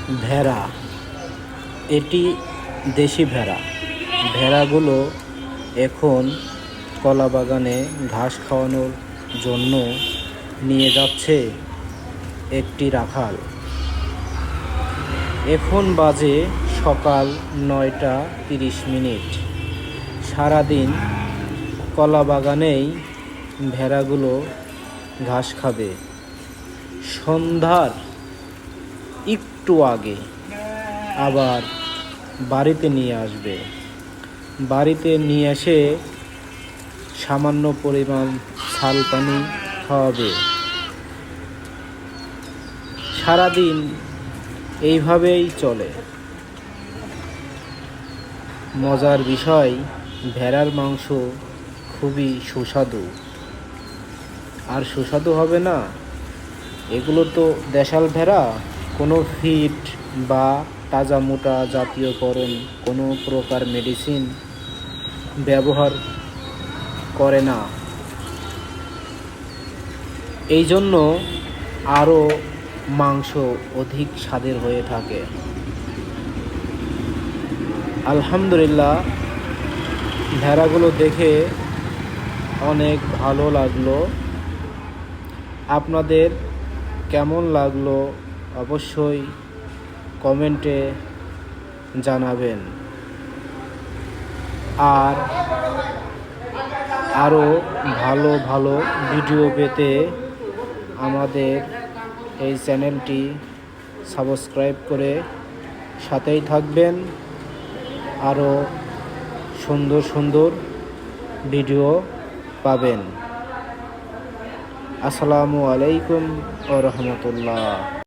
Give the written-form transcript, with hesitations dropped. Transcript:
ভেড়া, এটি দেশি ভেড়া। ভেড়াগুলো এখন কলা বাগানে ঘাস খাওয়ানোর জন্য নিয়ে যাচ্ছে একটি রাখাল। এখন বাজে সকাল 9টা 30 মিনিট। সারাদিন কলা বাগানেই ভেড়াগুলো ঘাস খাবে। সন্ধ্যার একটু আগে আবার বাড়িতে নিয়ে আসবে। বাড়িতে নিয়ে এসে সামান্য পরিমাণ ছাল পানি খাওয়াবে। সারাদিন এইভাবেই চলে। মজার বিষয়, ভেড়ার মাংস খুবই সুস্বাদু। আর সুস্বাদু হবে না? এগুলো তো দেশাল ভেড়া, কোনো ফিড বা তাজা মোটা জাতীয়করণ, কোনো প্রকার মেডিসিন ব্যবহার করে না। এই জন্য আরও মাংস অধিক স্বাদের হয়ে থাকে। আলহামদুলিল্লাহ, ভেড়াগুলো দেখে অনেক ভালো লাগলো। আপনাদের কেমন লাগলো অবশ্যই কমেন্টে জানাবেন। আর আরও ভালো ভালো ভিডিও পেতে আমাদের এই চ্যানেলটি সাবস্ক্রাইব করে সাথেই থাকবেন। আরও সুন্দর সুন্দর ভিডিও পাবেন। আসসালামু আলাইকুম ওয়া রাহমাতুল্লাহ।